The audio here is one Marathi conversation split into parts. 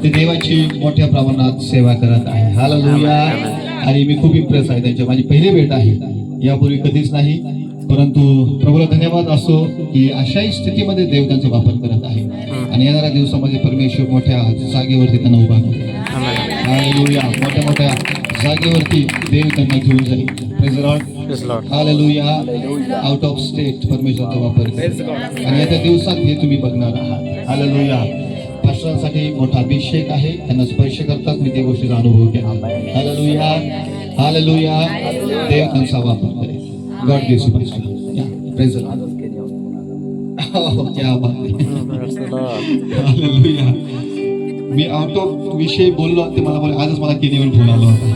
ते देवाची मोठ्या प्रमाणात सेवा करत आहे. हालेलुया. आणि मी खूप इम्प्रेस आहे त्यांच्या. माझी पहिली भेट आहे, यापूर्वी कधीच नाही. परंतु प्रभूला धन्यवाद असो की अशाही स्थितीमध्ये देव त्यांचा वापर करत आहे आणि येणाऱ्या दिवसामध्ये परमेश्वर मोठ्या जागेवरती त्यांना उभा करेल. हालेलुया. मोठ्या मोठ्या जागेवरती देव त्यांना घेऊन जाईल. Praise the Lord. Hallelujah. Out of state परमेश्वराचा वापर करेल आणि येत्या दिवसात हे तुम्ही बघणार आहात. हालेलुया. पास्टरांसाठी मोठा अभिषेक आहे, त्यांना स्पर्श करतात. मी त्या गोष्टीचा अनुभव केला. हालेलुया. हालेलुया. देव त्यांचा वापर करेल. God bless you pastor. Praise the Lord. क्या बात आहे. हालेलुया. मी आउट ऑफ विषय बोललो ते मला बोल, आजच मला केनीवर फोन आला होता.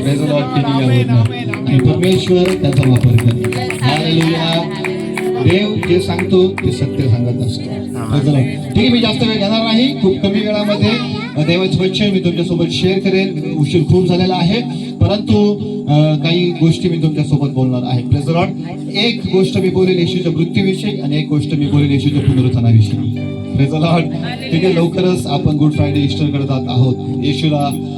Praise the Lord. केनीवर परमेश्वर त्याचा वापर करेल. हालेलुया. देव जे सांगतो ते सत्य सांगत असतो. ठीक आहे, मी जास्त वेळ घेणार नाही. खूप कमी वेळामध्ये देवाचे वचन मी तुमच्यासोबत शेअर करेल. उशीर खूप झालेला आहे, परंतु काही गोष्टी मी तुमच्यासोबत बोलणार आहे. Praise the Lord. एक गोष्ट मी बोलेल येशूच्या मृत्यूविषयी आणि एक गोष्ट मी बोलेल येशूच्या पुनरुत्थानाविषयी. Praise the Lord. ठीक आहे, लवकरच आपण गुड फ्रायडे ईस्टरकडे जात आहोत.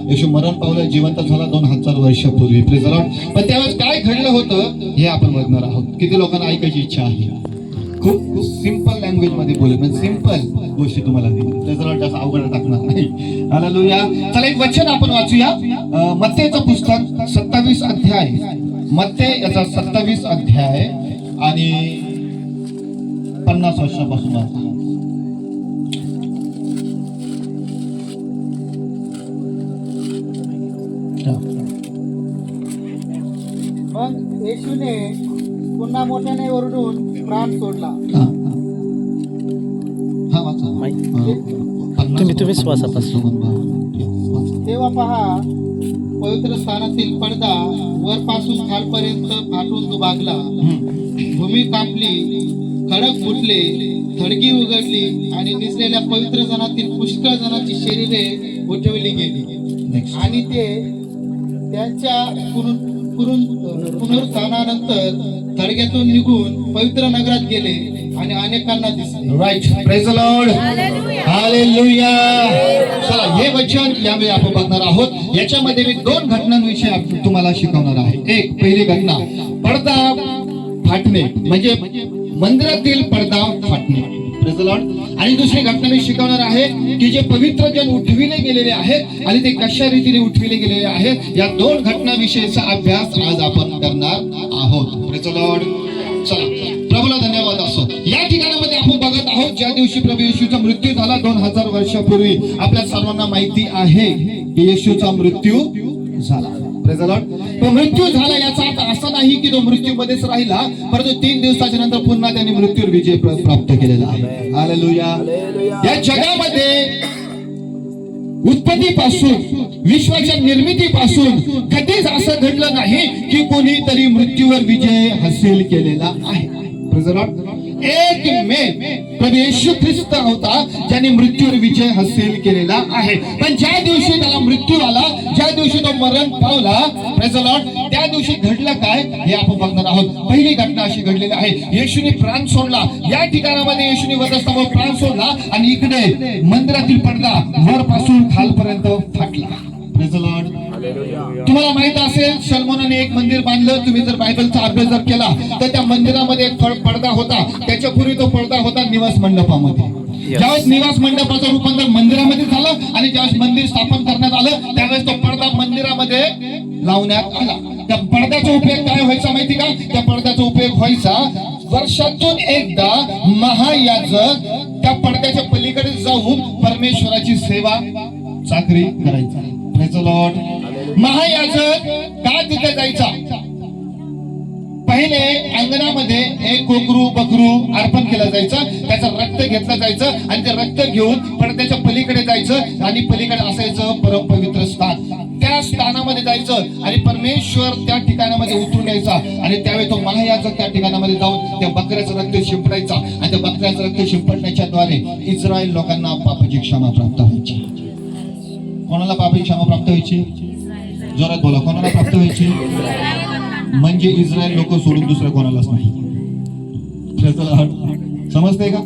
येशू मरण पावलं, जिवंत झाला 2000 वर्षापूर्वी. Praise the Lord. पण त्यावेळेस काय घडलं होतं हे आपण बघणार आहोत. किती लोकांना ऐकायची इच्छा आहे? खूप सिंपल लँग्वेज मध्ये बोलेल, म्हणजे सिंपल गोष्टी तुम्हाला दिली. Praise the Lord. जास्त अवघड टाकणार नाही. हालेलुया. चला एक वचन आपण वाचूया. मत्तेचं पुस्तक 27 अध्याय. मत्ते याचा 27 अध्याय आणि 50 वर्षापासून वाचा. मग येशूने पुन्हा मोठ्याने ओरडून प्राण सोडला. तुम्ही श्वासापासून तेव्हा पहा, पवित्र स्थानातील पडदा वरपासून खालपर्यंत फाटून दुभागला. भूमी कापली, खडक फुटले, थडगी उघडली आणि निजलेल्या पवित्र जनातील पुष्कळ जणांची शरीरे उठवली गेली आणि ते त्यांच्या पुनरुत्थानानंतर थडग्यातून निघून पवित्र नगरात गेले आणि अनेकांना दिसले. Right. Praise the Lord. Hallelujah. चला हे वचन यावेळी आपण बघणार आहोत. याच्यामध्ये मी 2 घटनांविषयी तुम्हाला शिकवणार आहे. एक पहिली घटना, पडदा फाटणे, म्हणजे मंदिरातील पडदा फाटणे. Praise the Lord. आणि दुसरी घटना मी शिकवणार आहे की जे पवित्र जन उठविले गेलेले आहेत आणि ते कशा रीतीने उठविले गेलेले आहेत, या 2 घटनाविषयीचा अभ्यास आज आपण करणार आहोत. Praise the Lord. चला, प्रभूला धन्यवाद असो. या ठिकाणामध्ये आपण बघत आहोत ज्या दिवशी प्रभू येशूचा मृत्यू झाला 2000 वर्षापूर्वी. आपल्या सर्वांना माहिती आहे की येशूचा मृत्यू झाला. Praise the Lord. तो मृत्यू झाला याचा अर्थ असा नाही की तो मृत्यूमध्येच राहिला, परंतु 3 दिवसाच्या नंतर पुन्हा त्याने मृत्यूवर विजय प्राप्त केलेला आहे. हालेलुया. या जगामध्ये उत्पत्तीपासून विश्वाच्या निर्मितीपासून कधीच असं घडलं नाही की कोणीतरी मृत्यूवर विजय हासिल केलेला आहे. Praise the Lord. एक मे प्रभू येशू ख्रिस्त होता ज्याने मृत्यूवर विजय हासिल केलेला आहे. पण ज्या दिवशी त्याला मृत्यू आला, ज्या दिवशी तो मरण पावला, प्रेज द लॉर्ड, त्या दिवशी घडलं काय हे आपण बघणार आहोत. पहिली घटना अशी घडलेली आहे, येशूने प्राण सोडला. या ठिकाणामध्ये येशूने वधस्तंभावर प्राण सोडला आणि इकडे मंदिरातील पडदा वरपासून खालपर्यंत फाटला. Praise the Lord. तुम्हाला माहित असेल सलमोनाने एक मंदिर बांधलं. तुम्ही जर बायबलचा अभ्यास जर केला तर त्या मंदिरामध्ये एक पडदा होता. त्याच्यापूर्वी तो पडदा होता निवास मंडपामध्ये. ज्यावेळेस निवास मंडपाचं रूपांतर मंदिरामध्ये झालं आणि ज्यावेळेस मंदिर स्थापन करण्यात आलं त्यावेळेस तो पडदा मंदिरामध्ये लावण्यात आला. त्या पडद्याचा उपयोग काय व्हायचा माहिती का? त्या पडद्याचा उपयोग व्हायचा वर्षातून एकदा महायाजक त्या पडद्याच्या पलीकडे जाऊन परमेश्वराची सेवा चाकरी करायचा. Praise the Lord. महायाजक का तिथे जायचा? पहिले अंगणामध्ये एक कोकरू बकरू अर्पण केलं जायचं, त्याचं रक्त घेतलं जायचं आणि ते रक्त घेऊन पडद्याच्या पलीकडे जायचं आणि पलीकडे असायचं परमपवित्र स्थान. त्या स्थानामध्ये जायचं आणि परमेश्वर त्या ठिकाणामध्ये उतरून यायचा आणि त्यावेळी तो महायाजक त्या ठिकाणामध्ये जाऊन त्या बकऱ्याचं रक्त शिंपडायचा आणि त्या बकऱ्याचं रक्त शिंपडण्याच्या द्वारे इस्रायल लोकांना पापाची क्षमा प्राप्त व्हायची. कोणाला पापाची क्षमा प्राप्त व्हायची? जोरात बोला. कोणाला प्राप्त व्हायची? म्हणजे इस्रायल लोक सोडून दुसरं कोणालाच नाही. समजते का?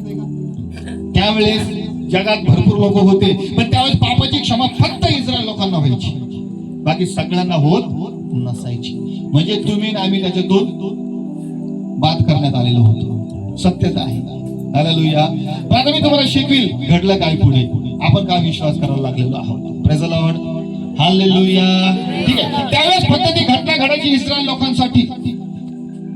त्यावेळेस जगात भरपूर लोक होते पण त्यावेळेस पापाची क्षमा फक्त इस्रायल लोकांना व्हायची, बाकी सगळ्यांना होत नसायची. म्हणजे तुम्ही आणि आम्ही त्याच्यातून बाद करण्यात आलेलो होतो. सत्यता आहे. हालेलुया. पण आता मी तुम्हाला शिकविल घडलं काय पुढे, आपण काय विश्वास करायला लागलेलो आहोत. Praise the Lord. हालेलुया. ठीक आहे. त्यावेळेस फक्त ती घटना घडायची इस्रायल लोकांसाठी.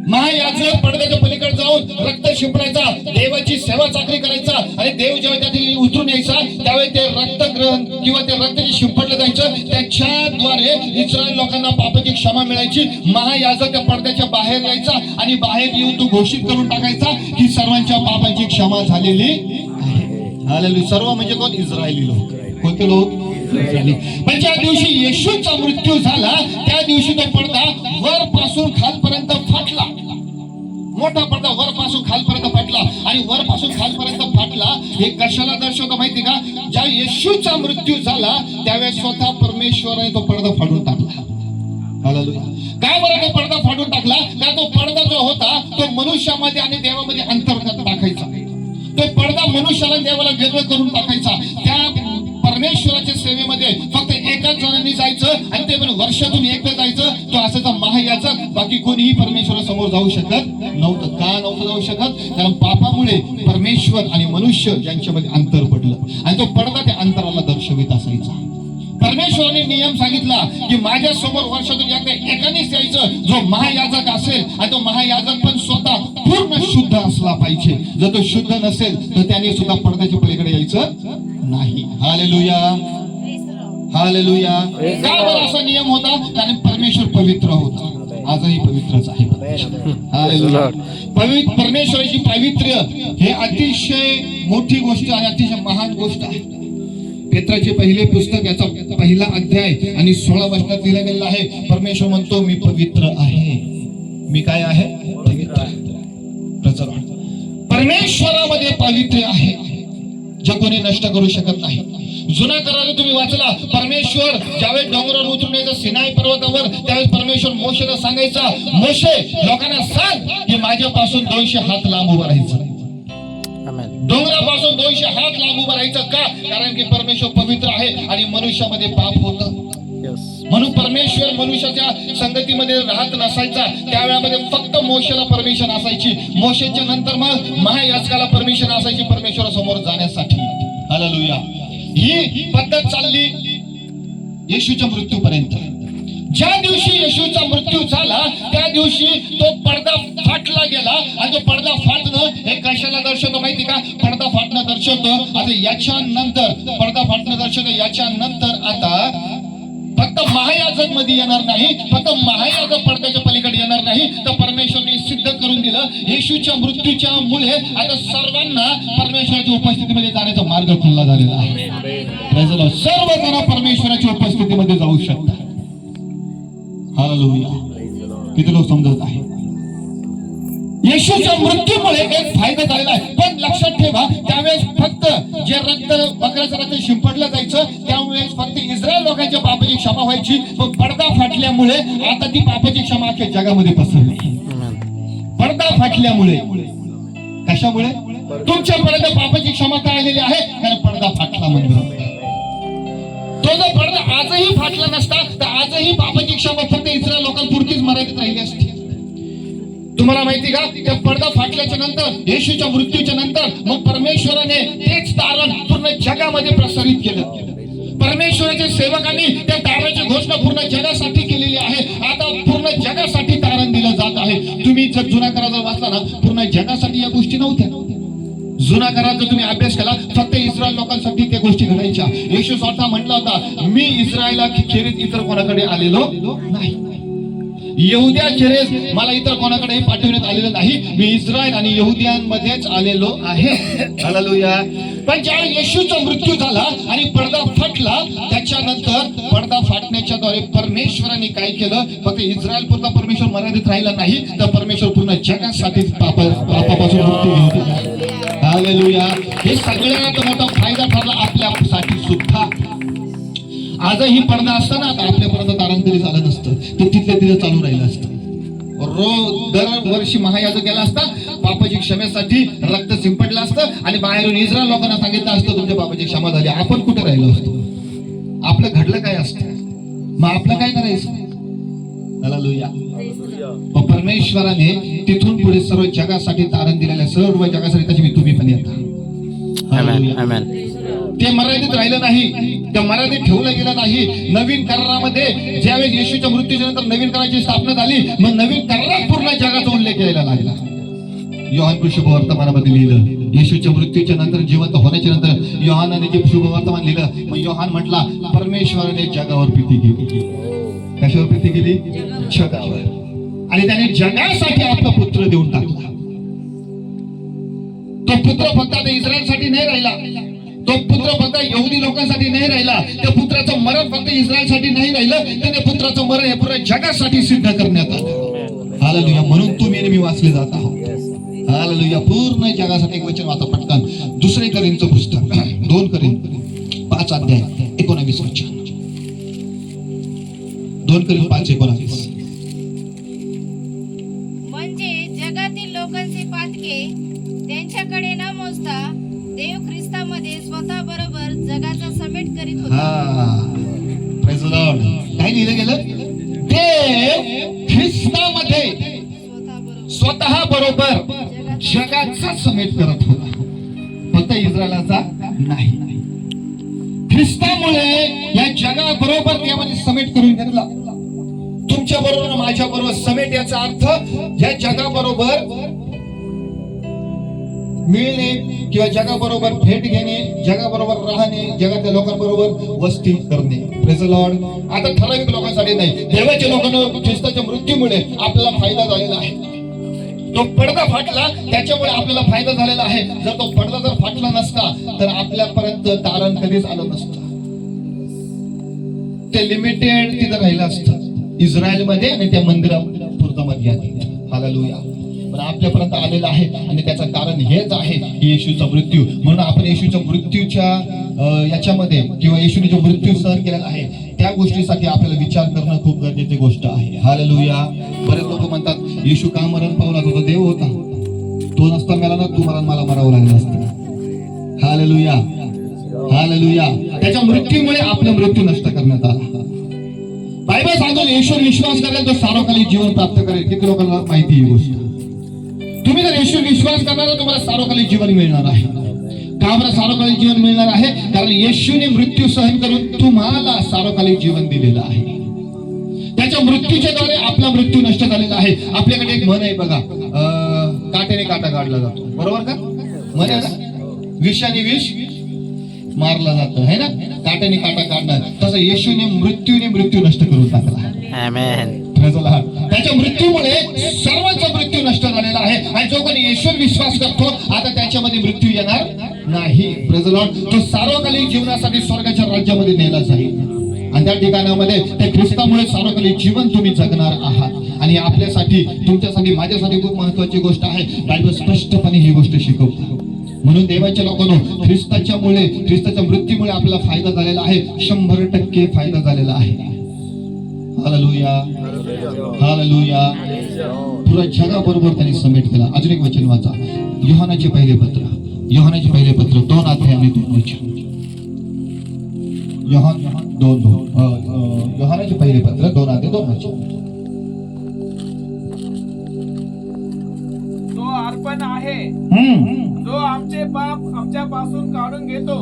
महायाजक पडद्याच्या पलीकडे जाऊन रक्त शिंपडायचा, देवाची सेवा चाकरी करायचा, आणि देव जेव्हा त्यातील उतरून यायचा त्यावेळी ते रक्त ग्रहण किंवा ते रक्त जे शिंपडलं जायचं त्याच्याद्वारे इस्रायल लोकांना पापाची क्षमा मिळायची. महायाजक त्या पडद्याच्या बाहेर यायचा आणि बाहेर येऊन तो घोषित करून टाकायचा की सर्वांच्या पापाची क्षमा झालेली आहे. हालेलुया. सर्व म्हणजे कोण? इस्रायली लोक. कोणते लोक? इस्रायली. पण ज्या दिवशी येशूचा मृत्यू झाला त्या दिवशी तो पडदा वरपासून खालपर्यंत फाटला. मोठा पडदा वरपासून खालपर्यंत फाटला. आणि वरपासून खालपर्यंत फाटला हे कशाला दर्शवतं माहिती का? ज्या येशूचा मृत्यू झाला त्यावेळेस स्वतः परमेश्वराने तो पडदा फाडून टाकला. हालेलुया. काय बरं तो पडदा फाडून टाकला? कारण तो पडदा जो होता तो मनुष्यामध्ये आणि देवामध्ये अंतर टाकायचा. तो पडदा मनुष्याला देवाला वेगळं करून टाकायचा. त्या परमेश्वराच्या सेवेमध्ये फक्त एकाच जणांनी जायचं आणि ते पण वर्षातून एकदा जायचं. तो असाचा महायाजक. बाकी कोणीही परमेश्वरासमोर जाऊ शकत नव्हतं. का नव्हतं जाऊ शकत? कारण पापामुळे परमेश्वर आणि मनुष्य यांच्यामध्ये अंतर पडलं आणि तो पडदा त्या अंतराला दर्शवित असायचा. परमेश्वराने नियम सांगितला की माझ्या समोर वर्षातून एकदा एकानेच यायचं जो महायाजक असेल, आणि तो महायाजक पण स्वतः पूर्ण शुद्ध असला पाहिजे. जर तो शुद्ध नसेल तर त्याने सुद्धा पडद्याच्या पलीकडे यायचं नाही. हालेलुया. हालेलुया. का बरं असा नियम होता? कारण परमेश्वर पवित्र होता. आजही पवित्रच आहे. हालेलुया. परमेश्वराची पावित्र्य हे अतिशय मोठी गोष्ट आहे, अतिशय महान गोष्ट आहे. पेत्राचे पहिले पुस्तक याचा पहिला अध्याय आणि 16 वचनात लिहिलं गेलेलं आहे. परमेश्वर म्हणतो मी पवित्र आहे. मी काय आहे? पवित्र. परमेश्वरामध्ये पावित्र्य आहे जे कोणी नष्ट करू शकत नाही. जुना करार तुम्ही वाचला, परमेश्वर ज्यावेळेस डोंगरावर उतरून यायचा सिनाई पर्वतावर त्यावेळेस परमेश्वर मोशेला सांगायचा, मोशे लोकांना सांग की माझ्यापासून 200 हात लांब उभं राहायचं. डोंगरापासून 200 हात लांब उभं राहायचं. का? कारण की परमेश्वर पवित्र आहे आणि मनुष्यामध्ये पाप होतं. म्हणून परमेश्वर मनुष्याच्या संगतीमध्ये राहत नसायचा. त्यावेळेमध्ये फक्त मोशेला परमिशन असायची. मोशेच्या नंतर मग महायाजकाला परमिशन असायची परमेश्वरासमोर जाण्यासाठी. हालेलुया. ही पद्धत चालली येशूच्या मृत्यूपर्यंत. ज्या दिवशी येशूचा मृत्यू झाला त्या दिवशी तो पडदा फाटला गेला. आणि तो पडदा फाटणं हे कशाला दर्शवतो माहिती का? पडदा फाटणं दर्शवतं आता याच्यानंतर, पडदा फाटणं दर्शवतं याच्यानंतर आता फक्त महायाजक मध्ये येणार नाही, फक्त महायाजक पडद्याच्या पलीकडे येणार नाही, तर परमेश्वरने सिद्ध करून दिलं येशूच्या मृत्यूच्या मुळे आता सर्वांना परमेश्वराच्या उपस्थितीमध्ये जाण्याचा मार्ग खुला झालेला आहे. सर्वजण परमेश्वराच्या उपस्थितीमध्ये जाऊ शकतात. हालेलुया. किती लोक समजत आहे? येशूच्या मृत्यूमुळे एक फायदा झालेला आहे. पण लक्षात ठेवा त्यावेळेस फक्त जे रक्त बकऱ्याचं रक्त शिंपडलं जायचं त्यामुळे फक्त इस्रायल लोकांच्या पापाची क्षमा व्हायची. पण पडदा फाटल्यामुळे आता ती पापाची क्षमा अख्ख्या जगामध्ये पसरली. पडदा फाटल्यामुळे. कशामुळे? तुमच्यापर्यंत पापाची क्षमा काय आलेली आहे? कारण पडदा फाटला म्हणजे. तो जर पडदा आजही फाटला नसता तर आजही पापाची क्षमा फक्त इस्रायल लोकांपुरतीच मर्यादित राहिली असती. तुम्हाला माहिती का? त्या पडदा फाटल्याच्या नंतर, येशूच्या मृत्यूच्या नंतर मग परमेश्वराने तेच तारण पूर्ण जगामध्ये प्रसारित केलं. परमेश्वराच्या सेवकांनी त्या तारणाची घोषणा पूर्ण जगासाठी केलेली आहे. आता पूर्ण जगासाठी तारण दिलं जात आहे. तुम्ही जर जुना करार जर वाचला ना, पूर्ण जगासाठी या गोष्टी नव्हत्या. जुना करार जर तुम्ही अभ्यास केला फक्त इस्रायल लोकांसाठी त्या गोष्टी घडायच्या. येशू स्वतः म्हटला होता मी इस्रायला खेरीज इतर कोणाकडे आलेलो नाही. यहुद्या खेरीज मला इतर कोणाकडे पाठवण्यात आलेलं नाही. मी इस्रायल आणि यहुद्यांमध्येच आलेलो आहे. हालेलुया. पण ज्या येशूचा मृत्यू झाला आणि पडदा फाटला त्याच्यानंतर पडदा फाटण्याच्या द्वारे परमेश्वराने काय केलं? फक्त इस्रायल पुरता परमेश्वर मर्यादित राहिला नाही तर परमेश्वर पूर्ण जगासाठी पापापासून मुक्ती घेऊन. हालेलुया. हे सगळ्यात मोठा फायदा ठरला आपल्यासाठी सुद्धा. आजही पडदा असताना आता आपल्यापर्यंत तारण तरी झालं नसतं तर तिथल्या तिथे चालू राहिलं असतं. दरवर्षी महायाजक गेला असता, पापाची क्षमेसाठी रक्त शिंपडलं असतं आणि बाहेरून इस्रायल लोकांना सांगितलं असतं तुमच्या पापाची क्षमा झाली. आपण कुठे राहिलो असतो? आपलं घडलं काय असतं, मग आपलं काय करायचं? हालेलुया. मग परमेश्वराने तिथून पुढे सर्व जगासाठी तारण दिलेल्या सर्व जगासाठी त्याची तुम्ही पण येता. हालेलुया. ते मर्यादित राहिलं नाही, त्या मर्यादित ठेवलं गेलं नाही. नवीन करारामध्ये ज्यावेळेस येशूच्या मृत्यूच्या नंतर नवीन कराराची स्थापना झाली, मग नवीन करारात पूर्ण जगाचा उल्लेख यायला लागला. योहान शुभवर्तमानामध्ये लिहिलं, येशूच्या मृत्यूच्या नंतर जिवंत होण्याच्या नंतर योहानाने जे शुभवर्तमान लिहिलं, मग योहान म्हटला परमेश्वराने जगावर प्रीती केली. कशावर प्रीती केली? जगावर. आणि त्याने जगासाठी आपला पुत्र देऊन टाकला. तो पुत्र फक्त आता इस्रायलसाठी नाही राहिला, तो पुत्र फक्त यहुदी लोकांसाठी नाही राहिला, त्या पुत्राचं मरण फक्त इस्रायलसाठी नाही राहिलं, तर त्या पुत्राचं मरण हे पूर्ण जगासाठी सिद्ध करण्यात आलं. हालेलुया. म्हणून तुम्ही आणि मी वाचले जात आहोत. हालेलुया. पूर्ण जगासाठी एक वचन वाचा पटकन. 2 करिंथचं पुस्तक 2 करिंथ 5 अध्याय 19 वचन. 2 करिंथ 5:19. म्हणजे जगातील लोकांचे पातके त्यांच्याकडे न मोजता देव ख्रिस्तामध्ये स्वतः बरोबर जगाचा समेट करीत होता. Praise the Lord. काय लिहिलं गेलं? देव ख्रिस्तामध्ये स्वतः बरोबर जगाचा समेट करत होता, फक्त इस्रायलाचा नाही. ख्रिस्तामुळे या जगाबरोबर देवाने समेट करून घेतला. तुमच्या बरोबर माझ्या बरोबर समेट, याचा अर्थ या जगाबरोबर मिळणे किंवा जगाबरोबर भेट घेणे, जगाबरोबर राहणे, जगातल्या लोकांबरोबर वस्ती करणे. Praise the Lord. आता ठराविक लोकांसाठी नाही, देवाच्या लोकांना ख्रिस्ताच्या मृत्यूमुळे आपल्याला फायदा झालेला आहे. तो पडदा फाटला त्याच्यामुळे आपल्याला फायदा झालेला आहे. जर तो पडदा जर फाटला नसता तर आपल्यापर्यंत तारण कधीच आलं नसतं. ते लिमिटेड तिथं राहिलं असतं इस्रायलमध्ये आणि त्या मंदिरापुरतं मर्यादित. हालेलुया. पण आपल्यापर्यंत आलेला आहे आणि त्याचं कारण हेच आहे की येशूचा मृत्यू. म्हणून आपण येशूच्या मृत्यूच्या याच्यामध्ये किंवा येशूने जो मृत्यू सहन केलेला आहे त्या गोष्टीसाठी आपल्याला विचार करणं खूप गरजेची गोष्ट आहे. हालेलुया. बरेच लोक म्हणतात येशू का मरण पावला, तो देव होता, तो नसता मेला ना, तुम्हाला मला मरावं लागलं असतं. हालेलुया. हालेलुया. त्याच्या मृत्यूमुळे आपला मृत्यू नष्ट करण्यात आला. बायबल सांगतो येशूवर विश्वास करेल तो सार्वकालिक जीवन प्राप्त करेल. किती लोकांना माहिती ही गोष्ट? तुम्ही जर येशूवर विश्वास करणार तर तुम्हाला सार्वकालिक जीवन मिळणार आहे. का बरं सार्वकालिक जीवन मिळणार आहे? कारण येशूने मृत्यू सहन करून तुम्हाला सार्वकालिक जीवन दिलेलं आहे. त्याच्या मृत्यूच्या द्वारे आपला मृत्यू नष्ट झालेला आहे. आपल्याकडे एक म्हण आहे बघा, काट्याने काटा काढला जातो, बरोबर का? म्हण आहे ना, विषाने विष मारला जातो है ना, काट्याने काटा काढणार. तसं येशूने मृत्यू नष्ट करून टाकला. आमेन. त्याच्या मृत्यूमुळे सर्वांचा मृत्यू नष्ट झालेला आहे आणि जो कोणी येशूवर विश्वास करतो आता त्याच्यामध्ये मृत्यू येणार नाही. Praise the Lord. तो सार्वकालिक जीवनासाठी स्वर्गाच्या राज्यामध्ये नेला जाईल आणि त्या ठिकाणामध्ये त्या ख्रिस्तामुळे सार्वकालिक जीवन तुम्ही जगणार आहात. आणि आपल्यासाठी, तुमच्यासाठी, माझ्यासाठी खूप महत्वाची गोष्ट आहे. बायबल स्पष्टपणे ही गोष्ट शिकवतो. म्हणून देवाच्या लोकांनो, ख्रिस्ताच्या मृत्यूमुळे आपल्याला फायदा झालेला आहे, 100% फायदा झालेला आहे. हालेलुया. हालेलुया. पुरा जगाबरोबर त्यांनी समेट केला. अजून एक वचन वाचा, योहानाचे पहिले पत्र 2 अध्याय आणि 2 वचन. योहानाचे पहिले पत्र 2 अध्याय 2 वचन. तो अर्पण आहे जो आमचे पाप आमच्यापासून काढून घेतो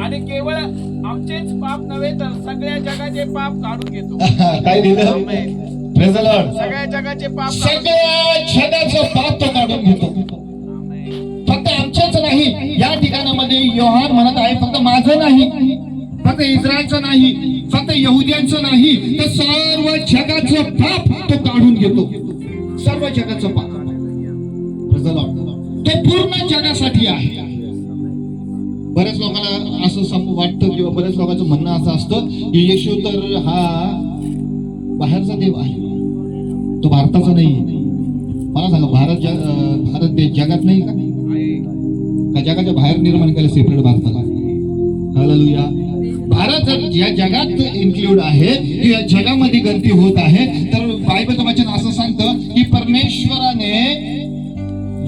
आणि केवळ आमचेच पाप नव्हे तर सगळ्या जगाचे पाप काढून घेतो. काय लिहिलं? Praise the Lord. सगळ्या जगाचे पाप, सगळ्या जगाचं पाप तो काढून घेतो. फक्त आमच्याच नाही, या ठिकाणामध्ये योहान म्हणत आहे फक्त माझं नाही, फक्त इस्रायलचं नाही, फक्त यहुद्यांचं नाही, तर सर्व जगाचं पाप तो काढून घेतो. सर्व जगाचं पाप. Praise the Lord. तो पूर्ण जगासाठी आहे. बऱ्याच लोकांना असं वाटतं किंवा बऱ्याच लोकांचं म्हणणं असं असतं की येशू तर हा बाहेरचा देव आहे, तो भारताचा नाही. मला सांगा, भारत देश जगात नाही का जगाच्या बाहेर निर्माण केलं सेपरेट भारताला? हालेलुया. भारत जर या जगात इन्क्लूड आहे किंवा जगामध्ये गणती होत आहे तर बायबलचं वचन असं सांगतं की परमेश्वराने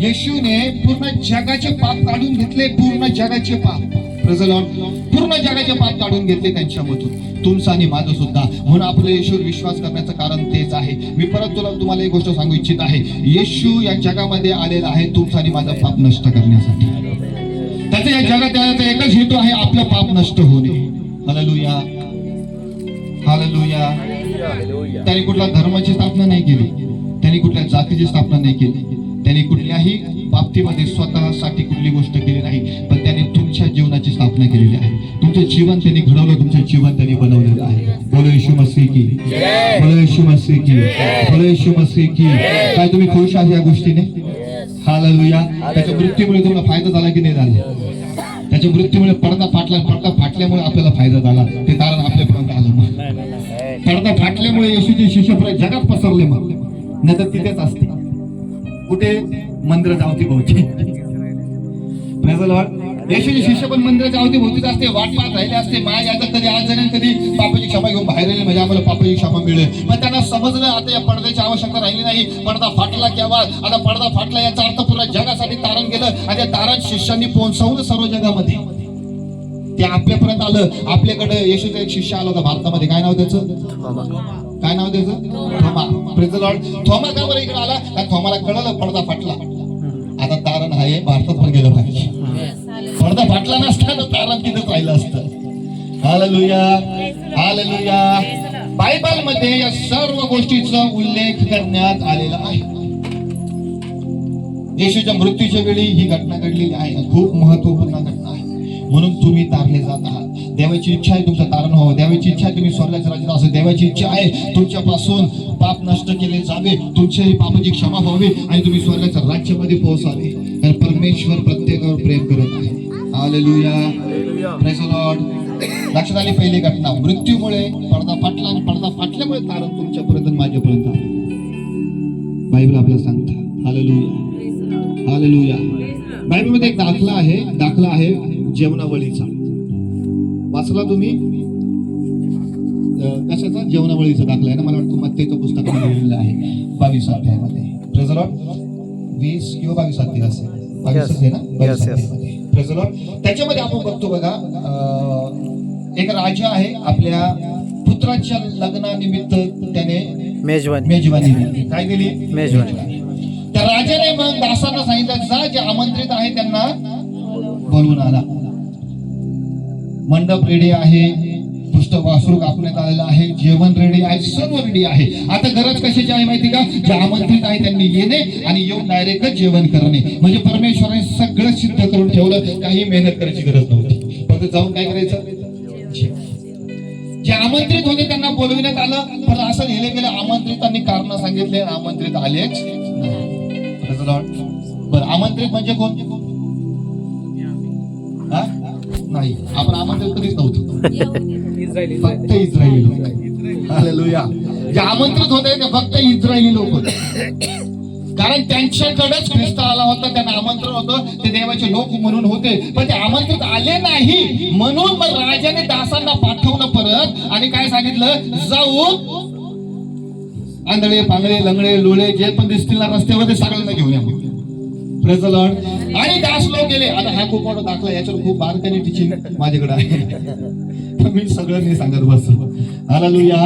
येशूने पूर्ण जगाचे पाप काढून घेतले, पूर्ण जगाचे पाप. Praise the Lord. पूर्ण जगाचे पाप काढून घेतले त्यांच्यामधून, तुमचं आणि माझं सुद्धा. म्हणून आपलं येशूवर विश्वास करण्याचं कारण तेच आहे. मी परत तुम्हाला एक गोष्ट सांगू इच्छित आहे. येशू या जगामध्ये आलेला आहे तुमचं आणि माझं पाप नष्ट करण्यासाठी. त्याचा या जगात येण्याचा एकच हेतू आहे, आपलं पाप नष्ट होणे. Hallelujah, hallelujah. त्यांनी कुठल्या धर्माची स्थापना नाही केली, त्यांनी कुठल्या जातीची स्थापना नाही केली, त्यांनी कुठल्याही बाबतीमध्ये स्वतःसाठी कुठली गोष्ट केली नाही, पण त्यांनी तुमच्या जीवनाची स्थापना केलेली आहे. तुमचं जीवन त्यांनी घडवलं, तुमचं जीवन त्यांनी बनवलेलं आहे. बोलो येशू मसीह की, बोलो येशू मसीह की, बोलो येशू मसीह की. काय तुम्ही खुश आहात या गोष्टीने? हालेलुया. त्याच्या मृत्यूमुळे तुम्हाला फायदा झाला की नाही झाला? त्याच्या मृत्यूमुळे पडदा फाटला, पडदा फाटल्यामुळे आपल्याला फायदा झाला, ते कारण आपल्यापर्यंत आलं. मग पडदा फाटल्यामुळे येशूचे शिष्य पुऱ्या जगात पसरले, मग नाही तर तिथेच असते. कुठे? मंदिराच्या अवतीभोवती. Praise the Lord. येशूचे शिष्य पण मंदिराच्या अवतीभोवतीच असते, वाट पाहत राहिले असते. माया याचा कधी आज जाणे, कधी पापाची क्षमा घेऊन बाहेर येईल, म्हणजे आम्हाला पापाची क्षमा मिळेल. पण त्यांना समजलं आता या पडद्याची आवश्यकता राहिली नाही. पडदा फाटला केव्हा? आता पडदा फाटला याचा अर्थ पुरा जगासाठी तारण गेलं, आणि त्या तारण शिष्यांनी पोहोचवलं सर्व जगामध्ये. ते आपल्यापर्यंत आलं. आपल्याकडे येशूचा एक शिष्य आला होता भारतामध्ये. काय नाव त्याचं? काय नाव त्याचं? थोमा. Praise the Lord. थोमा का बरं इकडे आला? कारण थोमाला कळलं पडदा फाटला, आता तारण आहे, भारतात पण गेलं पाहिजे. पडदा फाटला नसता तर तारण तिथेच राहिलं असतं. Hallelujah, hallelujah. बायबल मध्ये या सर्व गोष्टीचा उल्लेख करण्यात आलेला आहे. येशूच्या मृत्यूच्या वेळी ही घटना घडलेली आहे, खूप महत्वपूर्ण घटना आहे. म्हणून तुम्ही तारले जात आहात. देवाची इच्छा आहे तुमचं तारण व्हावं, देवाची इच्छा आहे तुम्ही स्वर्गाच्या राज्यात असं, देवाची इच्छा आहे तुमच्यापासून पाप नष्ट केले जावे, तुमच्याही पापाची क्षमा व्हावी आणि तुम्ही स्वर्गाच्या राज्यामध्ये पोहोचावे. कारण परमेश्वर प्रत्येकावर प्रेम करत आहे. Hallelujah, praise the Lord. लक्षात आली पहिली घटना, मृत्यूमुळे पडदा फाटला, आणि पडदा फाटल्यामुळे तारण तुमच्यापर्यंत आणि माझ्यापर्यंत आलं. बायबल आपल्याला सांगतं. Hallelujah, hallelujah. बायबलमध्ये एक दाखला आहे जेवणावळीचा. वाचला तुम्ही? कशाचा? जेवणावळीचा दाखला आहे ना, मला वाटतं मत्तेचं पुस्तक लिहिलेलं आहे 22 अध्यायामध्ये. Praise the Lord. 20 किंवा 22 अध्याय असेल, 22 आहे ना, 22 अध्यायामध्ये. Praise the Lord. त्याच्यामध्ये आपण बघतो बघा, एक राजा आहे, आपल्या पुत्राच्या लग्नानिमित्त त्याने मेजवानी दिली. काय दिली? मेजवानी. त्या राजाने मग दासांना सांगितलं, जा जे आमंत्रित आहे त्यांना बोलवून आला. मंडप रेडी आहे, पुस्तक वासरू कापण्यात आलेलं आहे, जेवण रेडी आहे, सर्व रेडी आहे. आता गरज कशाची आहे माहिती का? जे आमंत्रित आहे त्यांनी येणे आणि येऊन डायरेक्ट जेवण करणे. म्हणजे परमेश्वराने सगळं सिद्ध करून ठेवलं, काही मेहनत करायची गरज नव्हती, फक्त जाऊन काय करायचं? जे आमंत्रित होते त्यांना बोलविण्यात आलं, पण असं लिहिलं गेलं आमंत्रितांनी कारण सांगितले, आमंत्रित आलेच बरं. आमंत्रित म्हणजे कोण? नाही, आपण आमंत्रित कधीच नव्हतो, फक्त इस्रायली लोक. हालेलुया. जे आमंत्रित होते ते फक्त इस्रायली लोक होते, कारण त्यांच्याकडेच ख्रिस्त आला होता, त्यांना आमंत्रण होतं, ते देवाचे लोक म्हणून होते. पण ते आमंत्रित आले नाही, म्हणून मग राजाने दासांना पाठवलं परत, आणि काय सांगितलं? जाऊन आंधळे, पांगळे, लंगडे, लोळे जे पण दिसतील ना रस्त्यावर, ते सगळ्यांना घेऊन या. Praise the Lord. आणि दास लोक गेले. आता हा खूप मोठा दाखला, याच्यावर खूप बारकाईने टीचिंग माझ्याकडे आहे, तर मी सगळं नाही सांगत बसतो. हालेलुया.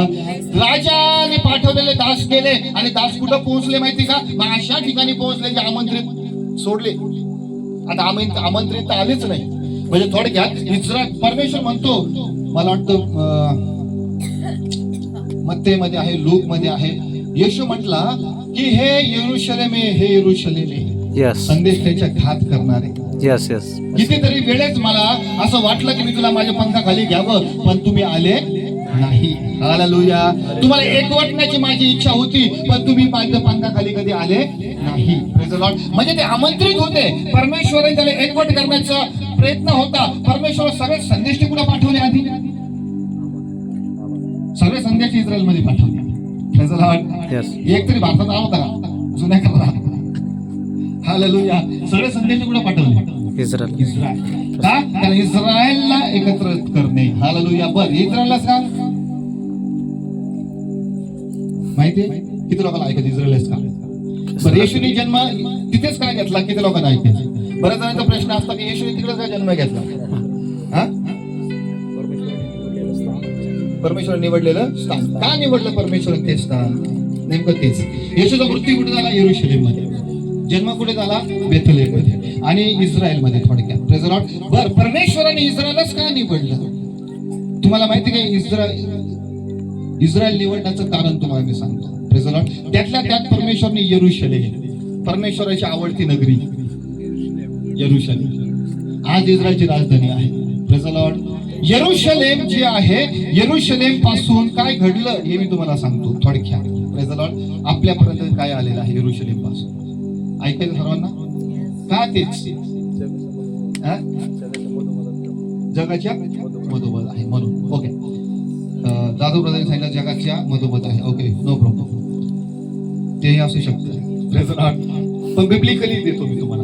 राजाने पाठवलेले दास गेले, आणि दास कुठं पोहोचले माहिती का? अशा ठिकाणी पोहोचले जे आमंत्रित सोडले. आता आमंत्रित तर आलेच नाही. म्हणजे थोडक्यात इस्रायल, परमेश्वर म्हणतो, मला वाटतं मत्तेमध्ये आहे, लूक मध्ये आहे, येशू म्हटला की हे यरूशलेम, हे यरूशलेम, संदेश त्याच्या घात करणारे. कितीतरी वेळेस मला असं वाटलं की मी तुला माझ्या पंखाखाली घ्यावं, पण तुम्ही आले नाही. हालेलुया. तुम्हाला एकवटण्याची माझी इच्छा होती, पण तुम्ही माझ्या पंखाखाली कधी आले नाही. Praise the Lord. म्हणजे ते आमंत्रित होते, परमेश्वराने त्याला एकवट करण्याचा प्रयत्न होता. परमेश्वर सगळे संदेश कुठे पाठवले? आधी सगळे संदेश इस्रायल मध्ये पाठवले. Praise the Lord. एक तरी भारतात आला होता जुन्या काळात. हालेलुया. सगळे संदेश कुठे पाठवले? इस्रायल. का? कारण इस्रायलला एकत्र करणे. हालेलुया. बरं, इस्रायललाच का माहितीये? किती लोकांना ऐकत इस्रायलच का? बरं, येशूने जन्म तिथेच काय घेतला किती लोकांना ऐकायचं. बऱ्याच जणांचा प्रश्न असतो की येशूने तिकडेच काय जन्म घेतला. हा, परमेश्वर निवडलेलं स्थान. का निवडलं परमेश्वर ते स्थान? नेमकं तेच. येशूचा मृत्यू कुठे झाला? यरूशलेम मध्ये. जन्म कुठे झाला? बेथलेम मध्ये आणि इस्रायल मध्ये. थोडक्यात प्रेज द लॉर्ड. बरं, परमेश्वराने इस्रायलच का निवडलं? तुम्हाला माहिती काय इस्रायल निवडण्याचं कारण तुम्हाला मी सांगतो. Praise the Lord. त्यातल्या त्यात परमेश्वरने यरूशलेम, परमेश्वराची आवडती नगरी यरूशलेम, आज इस्रायलची राजधानी आहे. Praise the Lord. यरूशलेम जे आहे, यरूशलेम पासून काय घडलं हे मी तुम्हाला सांगतो थोडक्यात. Praise the Lord. आपल्यापर्यंत काय आलेलं आहे यरूशलेम पासून ऐकायचं सर्वांना? का तेच हा? जगाच्या मधोमध आहे म्हणून. ओके, दादू ब्रदर सांगितलं जगाच्या मधोमध आहे. ओके, नो प्रॉब्लेम, तेही असू शकतं. Praise the Lord. पण बिब्लिकली देतो मी तुम्हाला,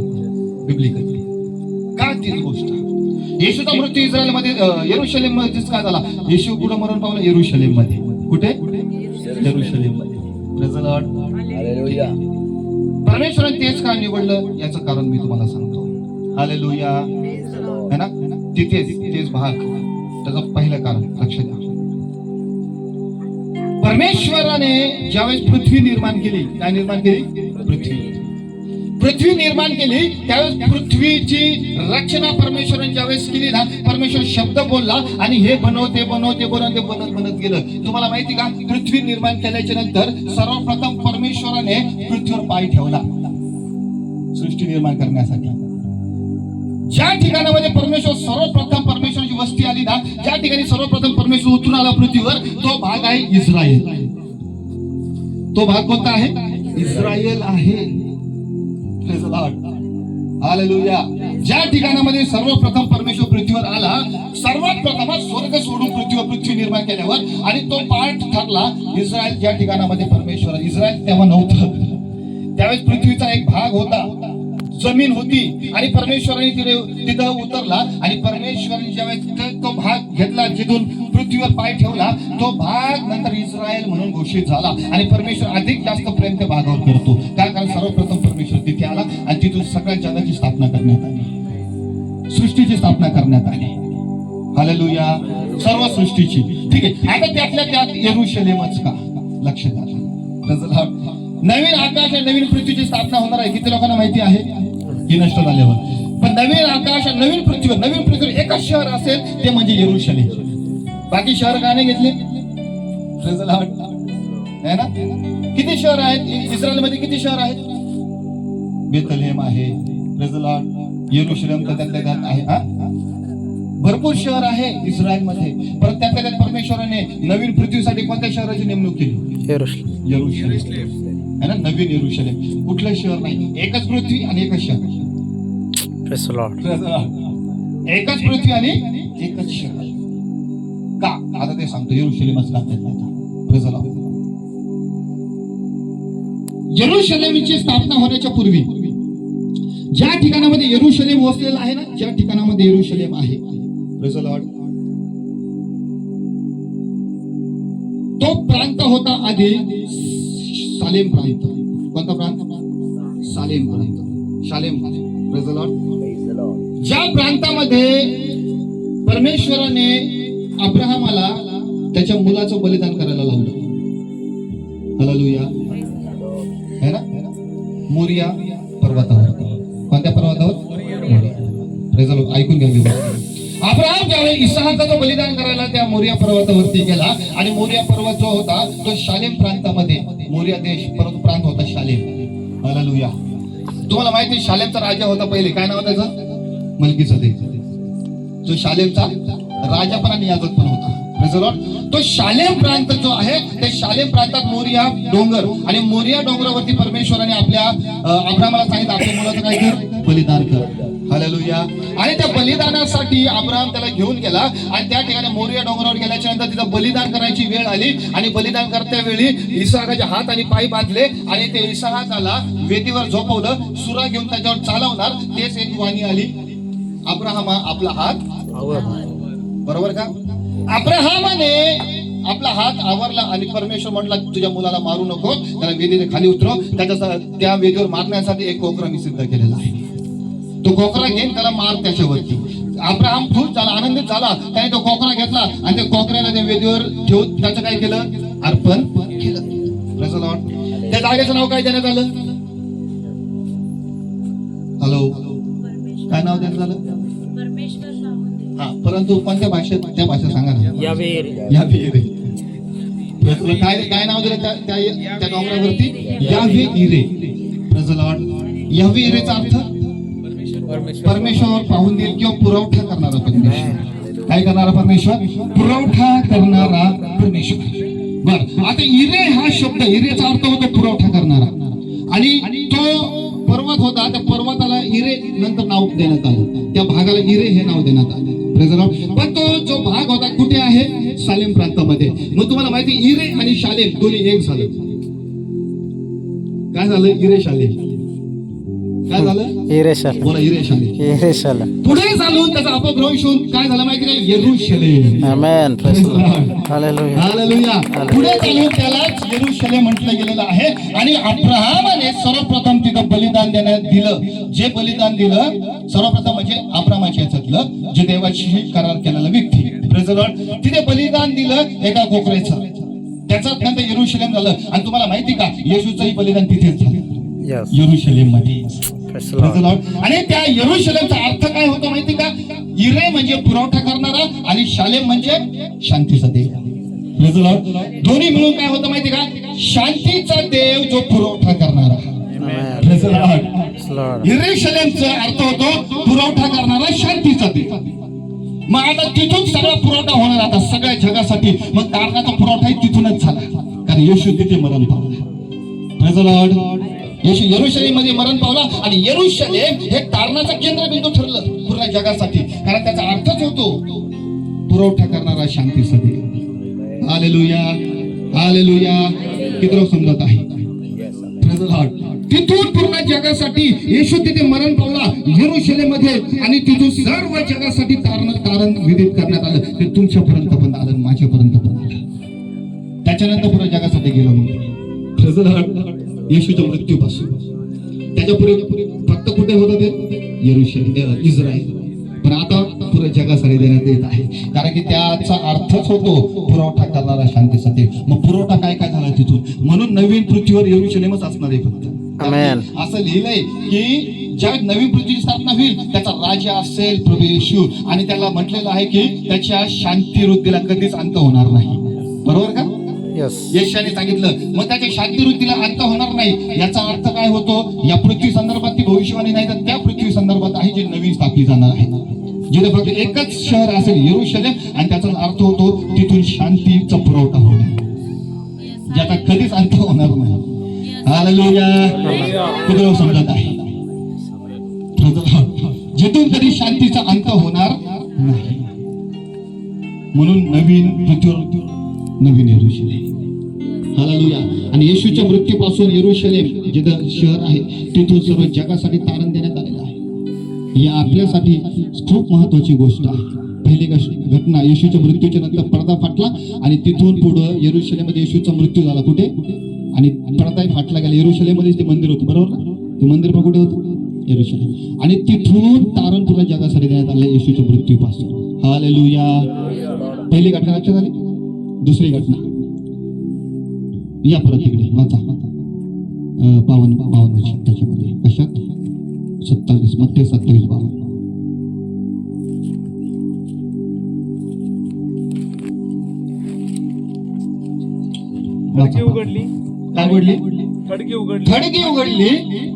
बिब्लिकली का तीच गोष्ट. येशूचा मृत्यू इस्रायल मध्ये यरूशलेम मध्येच का झाला? येशू कुठे मरण पावला? यरूशलेम मध्ये. कुठे? यरूशलेम मध्ये. Praise the Lord. हालेलुया. परमेश्वराने तेच का निवडलं याचं कारण मी तुम्हाला सांगतो. हालेलुया. है ना? तेच भाग, त्याचं पहिलं कारण लक्षात घ्या. परमेश्वराने ज्यावेळेस पृथ्वी निर्माण केली, काय निर्माण केली? पृथ्वी निर्माण केली. त्यावेळेस पृथ्वीची रचना परमेश्वराने ज्यावेळेस केली ना, परमेश्वर शब्द बोलला आणि हे बनव ते बनव ते बनव ते बनत गेलं. तुम्हाला माहिती का? पृथ्वी निर्माण केल्याच्या नंतर सर्वप्रथम परमेश्वराने पृथ्वीवर पाय ठेवला सृष्टी निर्माण करण्यासाठी. ज्या ठिकाणामध्ये परमेश्वर सर्वप्रथम परमेश्वराची वस्ती आली ना, ज्या ठिकाणी सर्वप्रथम परमेश्वर उतरून आला पृथ्वीवर, तो भाग आहे इस्रायल. तो भाग कोणता आहे? इस्रायल आहे. Praise the Lord. हालेलुया. ज्या ठिकाणामध्ये सर्वप्रथम परमेश्वर पृथ्वीवर आला, सर्वात प्रथम स्वर्ग सोडून पृथ्वी निर्माण केल्यावर, आणि तो पार्ट ठरला इस्रायल. ज्या ठिकाणामध्ये परमेश्वर, इस्रायल तेव्हा नव्हतं, त्यावेळेस पृथ्वीचा एक भाग होता, जमीन होती, आणि परमेश्वराने तिथं उतरला, आणि परमेश्वराने ज्यावेळेस तो भाग घेतला, जिथून पृथ्वीवर पाय ठेवला, तो भाग नंतर इस्रायल म्हणून घोषित झाला. आणि परमेश्वर अधिक जास्त प्रेम त्या भागावर करतो. कारण सर्वप्रथम परमेश्वर तिथे आला आणि तिथून सगळ्या जगाची स्थापना करण्यात आली, सृष्टीची स्थापना करण्यात आली. हालेलुया. सर्व सृष्टीची. ठीक आहे. आता त्यातल्या त्यात यरूशलेमच का? लक्षात घ्या. नवीन आकाश आणि नवीन पृथ्वीची स्थापना होणार आहे. किती लोकांना माहिती आहे? ही नष्ट झाल्यावर. पण नवीन आकाश आणि नवीन पृथ्वीवर एकच शहर असेल, ते म्हणजे यरूशलेम. बाकी शहर का नाही घेतले? Praise the Lord. है ना? किती शहर आहेत इस्रायलमध्ये? किती शहर आहेत? बेथलेम आहे. Praise the Lord. यरूशलेम त्यातल्या त्यात आहे. हा, भरपूर शहर आहे इस्रायलमध्ये. परत त्यातल्या त्यात परमेश्वराने नवीन पृथ्वीसाठी कोणत्या शहराची नेमणूक केली? यरूशलेम. है ना? नवीन यरूशलेम. कुठलं शहर नाही, एकच पृथ्वी आणि एकच शहर. एकच पृथ्वी आणि एकच शहर. का? आता ते सांगतो. यरूशलेमच का? Praise the Lord. यरूशलेमची स्थापना होण्याच्या पूर्वी ज्या ठिकाणामध्ये यरूशलेम वसलेला आहे ना, ज्या ठिकाणामध्ये यरूशलेम आहे, प्रेज द लॉर्ड, तो प्रांत होता आधी सालेम प्रांत. कोणता प्रांत? सालेम प्रांत. शालेम. Praise the Lord. ज्या प्रांतामध्ये परमेश्वराने अब्राहमाला त्याच्या मुलाचं बलिदान करायला लावलं. हालेलुया. है ना? मोरिया पर्वतावर. कोणत्या पर्वतावर? मोरिया. Praise the Lord. ऐकून घ्या. अब्राहम ज्यावेळी इसहाकाचं बलिदान करायला त्या मोरिया पर्वतावरती गेला, आणि मोरिया पर्वत जो होता तो शालेम प्रांतामध्ये, मोरिया देश प्रांत होता शालेम. हालेलुया. तुम्हाला माहिती शालेमचा राजा होता पहिले. काय नाव त्याचं? मल्कीसदेक. जो शालेमचा राजा पण आणि याजक पण होता. Praise the Lord. तो शालेम प्रांत जो आहे, ते शालेम प्रांतात मोरिया डोंगर, आणि मोरिया डोंगरावरती परमेश्वराने आपल्या अब्राहमाला सांगितलं, आपल्या मुलाचं काय कर? बलिदान कर. हालेलुया. आणि त्या बलिदानासाठी अब्राहम त्याला घेऊन गेला, आणि त्या ठिकाणी मोरिया डोंगरावर गेल्याच्या नंतर तिथं बलिदान करायची वेळ आली, आणि बलिदान करत्या वेळी इसहाकाचे हात आणि पाय बांधले, आणि ते इसहाकाला वेदीवर झोपवलं. सुरा घेऊन त्याच्यावर चालवणार, तेच एक वाणी आली, अब्राहमा आपला हात. बरोबर का? आपला हात आवरला आणि परमेश्वर म्हटला तुझ्या मुलाला मारू नको, त्याला वेदीच्या खाली उतरव. त्या वेदीवर मारण्यासाठी एक कोकरा मी सिद्ध केलेला आहे. तो कोकरा घेऊन त्याला मार त्याच्यावरती. अब्राहम खुश झाला, आनंदित झाला. त्याने तो कोकरा घेतला आणि त्या कोकऱ्याला त्या वेदीवर ठेवून त्याचं काय केलं, अर्पण केलं. Praise the Lord. त्या जागेचं नाव काय देण्यात आलं? हॅलो, काय नाव देण्यात आलं? हा, परंतु कोणत्या भाषेत, त्या भाषा सांगा ना. यावे. काय नाव दिलं त्या डोंगरावरती? यावे इरे. Praise the Lord. यावे इरेचा अर्थ परमेश्वर पाहून देईल किंवा पुरवठा करणारा परमेश्वर. काय करणारा परमेश्वर? पुरवठा करणारा परमेश्वर. बर, आता इरे हा शब्द, इरेचा अर्थ होतो पुरवठा करणारा. आणि तो पर्वत होता, त्या पर्वताला इरे नंतर नाव देण्यात आलं. त्या भागाला इरे हे नाव देण्यात आलं. Praise the Lord. पण तो जो भाग होता कुठे आहे? शालेम प्रांतामध्ये. मग तुम्हाला माहिती, इरे आणि शालेम दोन्ही एक झालं. काय झालं? इरे शालेम. काय झालं? बोला, इरे शालेम. पुढे चालून त्याचा अपभ्रंश होऊन काय झालं माहिती नाही? यरूशलेम. Amen. Praise the Lord. Hallelujah. Hallelujah. पुढे चालून त्यालाच यरूशलेम म्हटलं गेलेलं आहे. आणि अब्राहमाने सर्वप्रथम तिथं बलिदान देण्यात दिलं. जे बलिदान दिलं सर्वप्रथम म्हणजे अब्राहमाच्या याच्यातलं जे देवाशी करार केलेला व्यक्ती. Praise the Lord. तिथे बलिदान दिलं एका कोकरेचं. त्याच्यात नंतर यरूशलेम झालं. आणि तुम्हाला माहिती का, येशूचंही बलिदान तिथेच झालं, यरूशलेम मध्ये. आणि त्या यरूशलेमचा अर्थ काय होतो माहिती का? इरे म्हणजे पुरवठा करणारा आणि शालेम म्हणजे शांतीचा देव. दोन्ही मिळून काय होतं माहिती का? शांतीचा देव जो पुरवठा करणारा. यरूशलेमचा अर्थ होतो पुरवठा करणारा शांतीचा देव. मग आता तिथून सगळा पुरवठा होणार आता सगळ्या जगासाठी. मग तारणाचा पुरवठाही तिथूनच झाला, कारण येशू तिथे मरण पावला. Praise the Lord. येशू यरूशलेम मध्ये मरण पावला आणि यरूशलेम हे तारणाचा केंद्रबिंदू ठरलं पूर्ण जगासाठी, कारण त्याचा अर्थच होतो पुरवठा करणारा शांतीचा देव. हालेलुया. हालेलुया. किती समजत आहे? Praise the Lord. तिथून पूर्ण जगासाठी येशू तिथे मरण पावला यरूशलेम मध्ये आणि तिथून सर्व जगासाठी तारण विधित करण्यात आलं. ते तुमच्यापर्यंत पण आलं, माझ्यापर्यंत पण आलं. त्याच्यानंतर पूर्ण जगासाठी गेलं. मग प्रेज द लॉर्ड. येशूच्या मृत्यूपासून त्याच्यापुढे फक्त कुठे होतं ते? यरूशलेम, इस्रायल. पण आता पुऱ्या जगासाठी देण्यात येत आहे, कारण की त्याचा अर्थच होतो पुरवठा करणारा शांतीचा देव. मग पुरवठा काय काय झाला तिथून? म्हणून नवीन पृथ्वीवर यरूशलेमच असणार आहे फक्त. असं लिहिलंय की ज्या नवीन पृथ्वीची स्थापना होईल त्याचा राजा असेल प्रभू येशू, आणि त्याला म्हटलेलं आहे की त्याच्या शांती वृद्धीला कधीच अंत होणार नाही. बरोबर का? येशूने सांगितलं. मग त्याच्या शांती वृत्तीला अंत होणार नाही याचा अर्थ काय होतो? या पृथ्वी संदर्भात ती भविष्यवाणी नाही, तर त्या पृथ्वी संदर्भात आहे जी नवीन स्थापित जाणार आहे, जिथे फक्त एकच शहर असेल यरूशलेम. आणि त्याचा अर्थ होतो तिथून शांतीचा पुरवठा होणे, ज्याचा कधीच अंत होणार नाही. हालेलुया. कुठे समजत आहे? जिथून कधी शांतीचा अंत होणार नाही. म्हणून नवीन पृथ्वीवर नवीन यरूशलेम. हालेलुया. आणि येशूच्या मृत्यूपासून यरूशलेम जिथं शहर आहे तिथून सर्व जगासाठी तारण देण्यात आलेलं आहे. ही आपल्यासाठी खूप महत्वाची गोष्ट आहे. पहिली घटना, येशूच्या मृत्यूच्या नंतर पडदा फाटला आणि तिथून पुढे यरूशलेममध्ये येशूचा मृत्यू झाला. कुठे? आणि पडदाही फाटला गेला. यरूशलेममध्ये ते मंदिर होतं, बरोबर ना? ते मंदिर पण कुठे होतं? यरूशलेम. आणि तिथून तारण पुढे जगासाठी देण्यात आलं येशूच्या मृत्यूपासून. हालेलुया. पहिली घटना लक्षात आली. दुसरी घटना या परत तिकडे वाचा. 52 त्याच्यामध्ये कशात? 27 मत्ते 27:52. खडकी उघडली. काय उघडली? खडकी उघडली. खडकी उघडली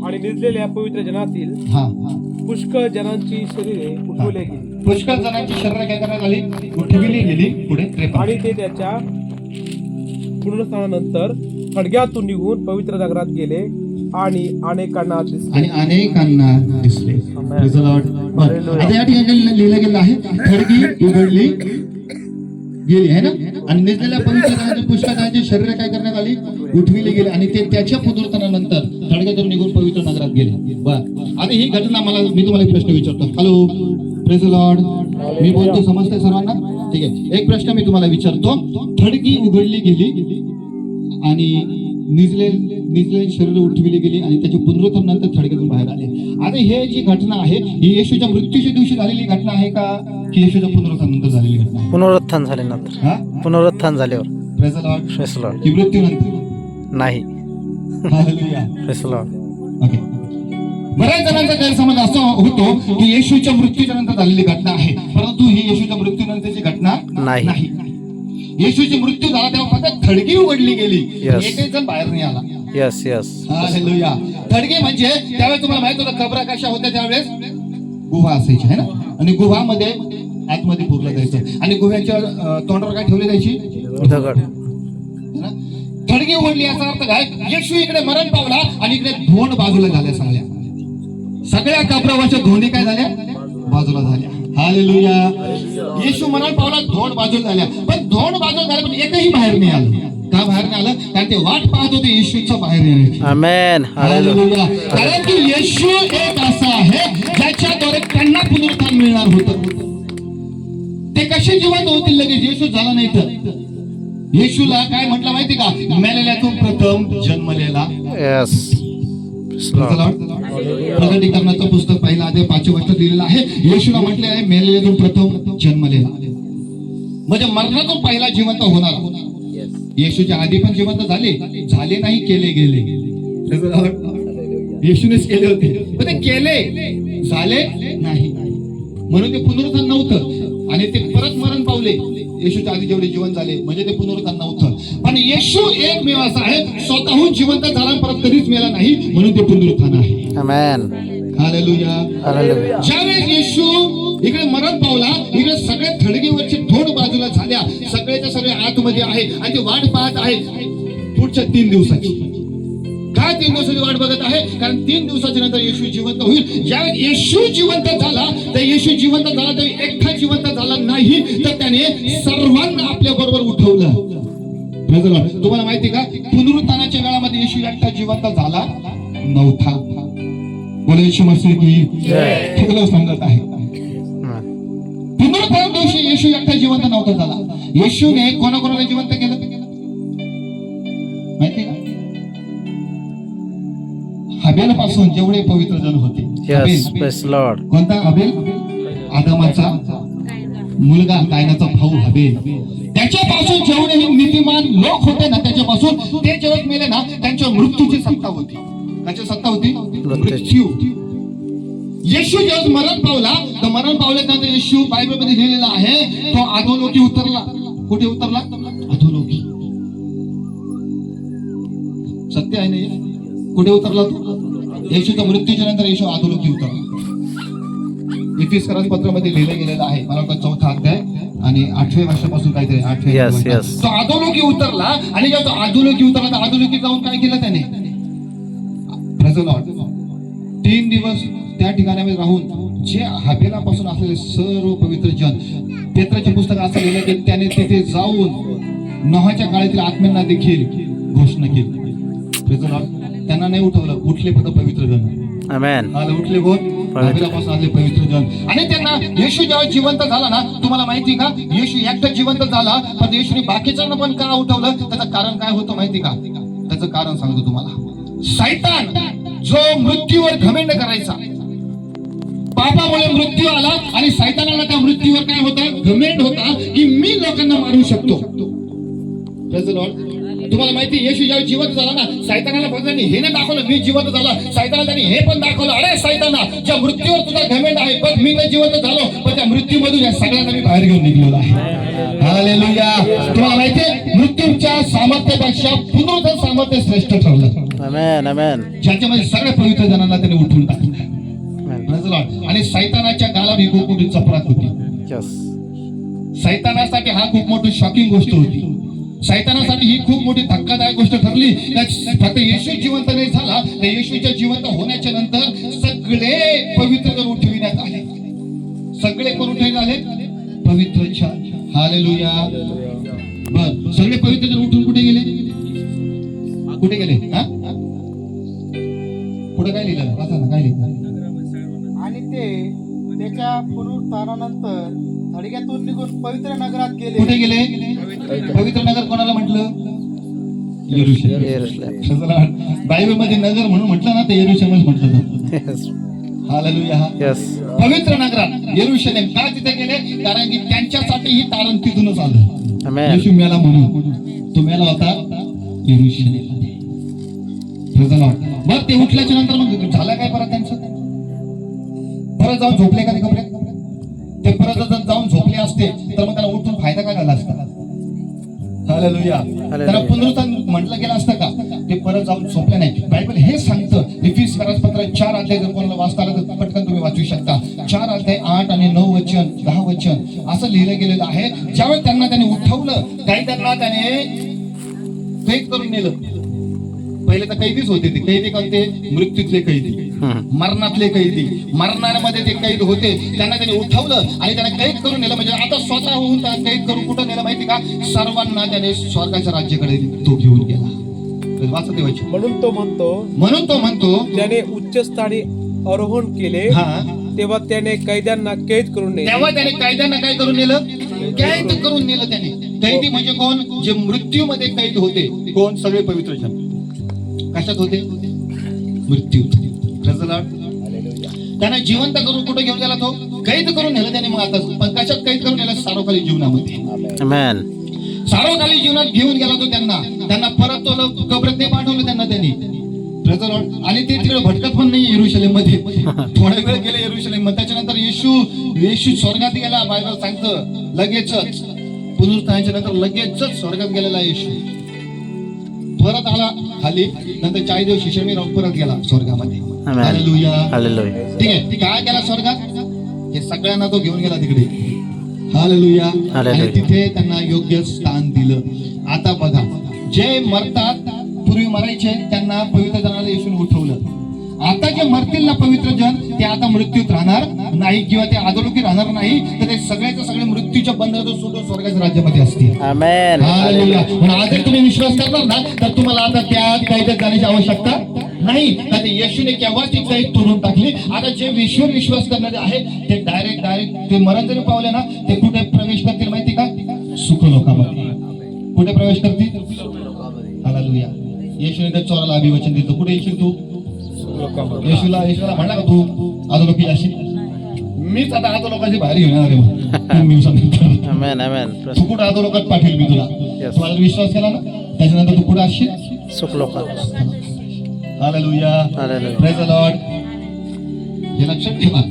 आणि निजलेल्या पवित्र जनातील पुष्कळ जनांची शरीरे उठवली गेली. पुष्कळ जणांची शरीर काय करण्यात आली? उठविली गेली. पुढे 53. आणि ते त्याच्या पुनरुत्थानानंतर खडग्यातून निघून पवित्र नगरात गेले आणि अनेकांना दिसले. आता या ठिकाणी लिहिलं गेलं आहे खडकी उघडली गेली आहे ना, आणि निजलेल्या पवित्र जनांची पुष्कळ जणांची शरीर काय करण्यात आली? उठविली गेली आणि ते त्याच्या पुनरुत्थानानंतर खडग्यातून निघून पवित्र नगरात गेले. बरं, आता ही घटना मी तुम्हाला एक प्रश्न विचारतो. Hello, praise the Lord. मी बोलतो, समजतंय सर्वांना? ठीक आहे, एक प्रश्न मी तुम्हाला विचारतो. थडगी उघडली गेली आणि निजले शरीर उठविली गेली आणि त्याची पुनरुत्थानानंतर थडग्यातून बाहेर आले. आता हे जी घटना आहे ही येशूच्या मृत्यूच्या दिवशी झालेली घटना आहे का की येशूच्या पुनरुत्थानानंतर झालेली घटना आहे? पुनरुत्थान झाल्यानंतर. हा, पुनरुत्थान झाल्यावर. Praise the Lord. Press Lord. की मृत्यूनंतर? नाही. हालेलुया. Press Lord. ओके. बऱ्याच जणांचा गैरसमज असा होतो की येशूच्या मृत्यूच्या नंतर झालेली घटना आहे, परंतु ही येशूच्या मृत्यूनंतरची घटना नाही. नाही. येशूची मृत्यू झाला तेव्हा फक्त थडगी उघडली गेली, Yes. एकही जण बाहेर नाही आला. Yes yes. हालेलुया. थडगी म्हणजे त्यावेळेस तुम्हाला माहित होतं कबरा कशा होत्या त्यावेळेस? गुहा असायची आहे ना, आणि गुहामध्ये आतमध्ये पुरलं जायचं आणि गुह्याच्या तोंडावर काय ठेवली जायची? दगड. है ना? थडगी उघडली याचा अर्थ काय? येशू इकडे मरण पावला आणि इकडे धोंड बाजूला झाल्या. सगळ्या कबरावरच्या धोंडी काय झाल्या? बाजूला झाल्या. हालेलुया. येशू मरण पावला, धोंड बाजूला झाल्या, पण धोंड बाजूला झाल्या पण एकही बाहेर नाही आलं. का बाहेर नाही आलं? कारण ते वाट पाहत होते येशूचं बाहेर येण्याची. आमेन. हालेलुया. कारण की येशू एक असा आहे ज्याच्याद्वारे त्यांना पुनरुत्थान मिळणार होतं. ते कसे जिवंत होतील लगेच? येशू झाला नाही तर. येशूला काय म्हटलं माहिती का? मेलेल्यातून प्रथम जन्मलेला. यस. Press Lord. प्रकटीकरणाचं पुस्तक पहिला अध्याय 5व्या वचनात लिहिलेलं आहे. येशूला म्हटले आहे मेलेल्यातून प्रथम जन्मलेला, म्हणजे मरणातून पहिला जिवंत होणारा. येशूच्या आधी पण जिवंत झाले नाही, केले गेले. येशूनेच केले होते पण ते केले झाले नाही, म्हणून ते पुनरुत्थान नव्हतं आणि ते परत मरण पावले. येशूच्या आधी जेवढे जिवंत झाले म्हणजे ते पुनरुत्थान नव्हतं. पण येशू एकमेव असा आहे स्वतःहून जिवंत झाला परत कधीच मेला नाही, म्हणून ते पुनरुत्थान आहे. आमेन. हालेलुया. हालेलुया. ज्यावेळेस येशू इकडे मरण पावला, इकडे सगळे थडगीवरचे धोंड बाजूला झाल्या, सगळेच्या सगळे आतमध्ये आहे आणि ते वाट पाहत आहे पुढच्या 3 दिवसाची. काय 3 दिवसाची वाट बघत आहे? कारण 3 दिवसाच्या नंतर येशू जिवंत होईल. ज्यावेळेस येशू जिवंत झाला तर येशू जिवंत झाला तर एकटा जिवंत झाला नाही, तर त्याने सर्वांना आपल्या बरोबर उठवलं. Praise the Lord. तुम्हाला माहिती का पुनरुत्थानाच्या वेळामध्ये येशू एकटा जिवंत झाला नव्हता. बोला येशू मसीह की जय. ठिकाण सांगत आहे. पुनरुत्थान दिवशी येशू एकटा जिवंत नव्हता झाला. येशूने कोणाकोणाला जिवंत केलं माहिती का? हबेल पासून जेवढे पवित्र जण होते. यस. हबेल. Praise Lord. कोणता हबेल? आदमाचा मुलगा, कायनाचा भाऊ हबेल. त्याच्यापासून जेवढे नीतिमान लोक होते ना, त्याच्यापासून ते जेव्हा मेले ना, त्यांच्या मृत्यूची सत्ता होती. त्याची सत्ता होती मृत्यू. येशू जेव्हा मरण पावला तर मरण पावल्यानंतर येशू बायबलमध्ये लिहिलेला आहे तो अधोलोकी उतरला. कुठे उतरला? अधोलोकी. सत्य आहे ना हे? कुठे उतरला तो? येशूच्या मृत्यूच्या नंतर येशू अधोलोकी उतरला. 21 पत्रामध्ये लिहिलं गेलेलं आहे, मला वाटतं 4था अध्याय आणि 8व्या वर्षापासून काहीतरी 8व्या. Yes, yes. तो अधोलोकी उतरला आणि जेव्हा तो अधोलोकी उतरला तर अधोलोकी जाऊन काय केलं त्याने? Praise the Lord. 3 दिवस त्या ठिकाणामध्ये राहून जे हबेलापासून असलेले सर्व पवित्र जन, पेत्राचे पुस्तक असं लिहिलं की त्याने तिथे जाऊन नोहाच्या काळातील आत्म्यांना देखील घोषणा केली. Praise the Lord. त्यांना नाही उठवलं, उठले फक्त पवित्र जन. आमेन. आले उठले कोण? हबेलापासून आले पवित्र जन. आणि त्यांना येशू जेव्हा जिवंत झाला ना, तुम्हाला माहिती का येशू एकटा जिवंत झाला पण येशूने बाकीच्यांना पण का उठवलं? त्याचं कारण काय होतं माहिती का? त्याचं कारण सांगतो तुम्हाला. सैतान जो मृत्यूवर घमेंड करायचा, पापामुळे मृत्यू आला आणि सैतानाला त्या मृत्यूवर काय होता? घमेंड होता की मी लोकांना मारू शकतो. Praise the Lord. तुम्हाला माहिती येशू जेव्हा जिवंत झाला ना, सैतानाला फक्त हे नाही दाखवलं मी जिवंत झाला, सैतानाला त्यांनी हे पण दाखवलं, अरे सैताना ज्या मृत्यूवर तुझा घमेंड आहे बघ मी तर जिवंत झालो पण त्या मृत्यूमधून या सगळ्यांना मी बाहेर घेऊन निघलेलो आहे. हालेलुया. तुम्हाला माहितीये मृत्यूच्या सामर्थ्यापेक्षा पुनरुत्थान सामर्थ्य श्रेष्ठ ठरलं. आमेन. आमेन. ज्याच्यामध्ये सगळ्या पवित्र जणांना त्याने उठून टाकलं. Praise the Lord. आणि सैतानाच्या गालावर ही खूप मोठी चपराक होती. यस. सैतानासाठी हा खूप मोठी शॉकिंग गोष्ट होती. सैतानासाठी ही खूप मोठी धक्कादायक गोष्ट ठरली. फक्त येशू जिवंत नाही झाला तर येशूच्या जिवंत होण्याच्या नंतर सगळे पवित्र जण उठविण्यात आले. सगळे कोण उठविण्यात आले? पवित्र जन. हालेलुया. बर, सगळे पवित्र जण उठून कुठे गेले? कुठे गेले? हा, पुढे काय लिहिलं? वाचा ना, काय लिहिलं? आणि ते त्याच्या पुनरुत्थानानंतर थडग्यातून निघून पवित्र नगरात कुठे गेले. गेले? पवित्र नगर कोणाला म्हटलं? यरूशलेम. Jerusalem. बायबल मध्ये नगर म्हणून म्हटलं ना, ते यरूशलेमच म्हटलं जातं. Yes. हालेलुया. Yes. पवित्र नगरात यरूशलेम का तिथे गेले? कारण की त्यांच्यासाठी ही तारण तिथूनच आलं. Amen. येशू मेला म्हणून. तो मेला होता यरूशलेम. मग ते उठल्याच्या नंतर मग झालं काय परत त्यांचं? परत जाऊन झोपले का ते कपडे? ते परत जर जाऊन झोपले असते तर मग त्याला उठून फायदा काय झाला असता? हालेलुया. त्याला पुनरुत्थान म्हटलं गेलं असतं का? ते परत जाऊन झोपले नाही. बायबल हे सांगतं, इफिसियन्स पत्र 4 अध्याय जर कोणाला वाचता आलं तर पटकन तुम्ही वाचू शकता. 4 अध्याय 8 आणि 9 वचन 10 वचन असं लिहिलं गेलेलं आहे. ज्यावेळेस त्यांना त्याने उठवलं, काही त्यांना त्याने कैद करून नेलं. पहिले तर कैदीच होते. ते कैदी कोणते? मृत्यूतले कैदी, मरणातले कैदी. मरणामध्ये ते कैद होते. त्यांना त्याने उठवलं आणि त्यांना कैद करून नेलं. म्हणजे आता स्वतः होऊन त्याला कैद करून कुठं नेलं माहिती का? सर्वांना त्याने स्वर्गाच्या राज्याकडे तो घेऊन गेला. वाचत देवाची. म्हणून तो म्हणतो ज्याने उच्चस्थानी आरोहण केले तेव्हा त्याने कैद्यांना कैद करून नेले. तेव्हा त्याने कैद्यांना काय करून नेलं? कैद करून नेलं त्याने. कैदी म्हणजे कोण? जे मृत्यूमध्ये कैद होते. कोण? सगळे पवित्र जन. कशात होते? मृत्यू. त्यांना जिवंत करून कुठे घेऊन गेला? तो कैद करून नेलं त्याने. मग आता पण कशात कैद करून नेलं? सार्वकालिक जीवनामध्ये. Amen. सार्वकालिक जीवनात घेऊन गेला तो त्यांना परत तो कबरात नाही पाठवलं त्यांना त्यांनी. आणि ते तिकडे भटकत पण नाही यरूशलेम मध्ये. थोडा वेळ गेले यरूशलेम मध्ये. त्याच्यानंतर येशू स्वर्गात गेला. बायबल सांगतं लगेचच पुनरुत्थानाच्या नंतर लगेचच स्वर्गात गेलेला येशू. परत आला खाली. नंतर 40 दिवस शिष्याने राहून परत गेला स्वर्गामध्ये. Amen. हालेलुया. Hallelujah. ठीक आहे. काय गेला स्वर्गात? हे सगळ्यांना तो घेऊन गेला तिकडे. हालेलुया. आणि तिथे त्यांना योग्य स्थान दिलं. आता बघा, जे मरतात, पूर्वी मरायचे, त्यांना पवित्र जनाला येशून उठवलं. आता जे मरतील ना पवित्र जन, ते आता मृत्यूत राहणार नाही किंवा ते अधोलोकी राहणार नाही. तर ते सगळ्याचे सगळे मृत्यूच्या बंधनातून सोडून स्वर्गाच्या राज्यामध्ये असतील. Amen. हालेलुया. म्हणून आज जर तुम्ही विश्वास करणार ना, तर तुम्हाला आता त्या कैद्यात जाण्याची आवश्यकता नाही. कारण येशूने केव्हा ती कैद तोडून टाकली. आता जे विश्वावर विश्वास करणारे आहे ते डायरेक्ट ते मरण जरी पावले ना, ते कुठे प्रवेश करतील माहिती का? सुखलोकामध्ये. कुठे प्रवेश करतील? हालेलुया. येशूने त्या चोराला अभिवचन दिलं. कुठे येशील तू? येशूला म्हणला का तू अधोलोकी जाशील? मीच आता अधोलोकाची बाहेर घेऊन येणार आहे. 3 दिवसानंतर Amen. Amen. तू कुठे अधोलोकात पाठवेल मी तुला. Yes. तू माझा विश्वास केला ना, त्याच्यानंतर तू कुठे असशील? सुखलोकात. Hallelujah. Hallelujah. Praise the Lord. हे लक्षात ठेवा.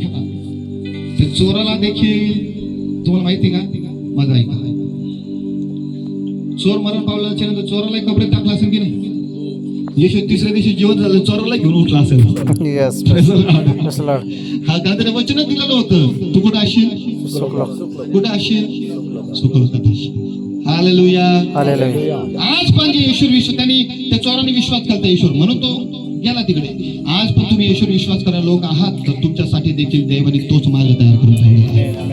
ते चोराला देखील तुम्हाला माहिती का? माझा ऐका. चोर मरण पावल्याच्या नंतर चोराला कपडे टाकला असेल की नाही? येशू तिसऱ्या दिवशी जेवण झालं, चोराला घेऊन उठला असेल. Yes. Praise the Lord. Yes, Lord. हा कारण त्याने वचनच दिलेलं होतं. तू कुठं असशील? सुखलोक. कुठं असशील? सुखलोकात असशील. हालेलुया. Hallelujah. आज पण जे येशूवर विश्वास, त्यांनी त्या चोराने विश्वास केला येशूवर, म्हणून तो गेला तिकडे. आज पण तुम्ही येशूवर विश्वास करा लोक आहात, तर तुमच्यासाठी देखील देवाने तोच मार्ग तयार करून ठेवलेला आहे.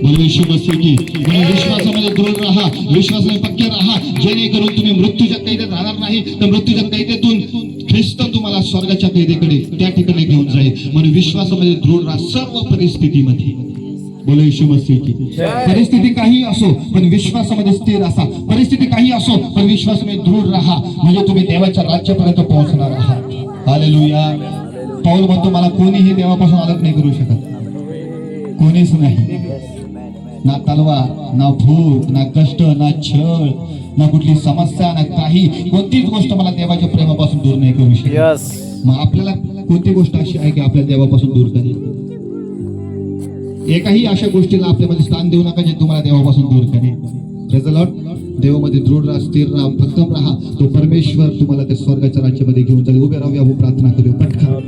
बोलू येशू मसीह की. म्हणून विश्वासामध्ये दृढ राहा, विश्वासाने पक्के राहा, जेणेकरून तुम्ही मृत्यूच्या कैदेत राहणार नाही. तर मृत्यूच्या कैदेतून ख्रिस्त तुम्हाला स्वर्गाच्या कैदेकडे त्या ठिकाणी घेऊन जाईल. म्हणून विश्वासामध्ये दृढ राहा सर्व परिस्थितीमध्ये. बोलो येशू मसीह की. परिस्थिती काही असो पण विश्वासामध्ये स्थिर असा. परिस्थिती काही असो पण विश्वासामध्ये दृढ राहा, म्हणजे तुम्ही देवाच्या राज्यापर्यंत पोहोचणार आहात. हालेलुया. पाऊल म्हणतो मला कोणीही देवापासून अलग नाही करू शकत. कोणीच नाही. ना तलवार, ना भूक, ना कष्ट, ना छळ, ना कुठली समस्या, ना काही कोणतीच गोष्ट मला देवाच्या प्रेमापासून दूर नाही करू शकत. Yes. मग आपल्याला कोणती गोष्ट अशी आहे की आपल्याला देवापासून दूर करेल? एकाही अशा गोष्टीला आपल्यामध्ये स्थान देऊ नका जे तुम्हाला देवापासून दूर करेल. Praise the Lord. देवामध्ये दृढ राहा, स्थिर राहा, भक्कम राहा. तो परमेश्वर तुम्हाला त्या स्वर्गाच्या राज्यामध्ये घेऊन जाईल.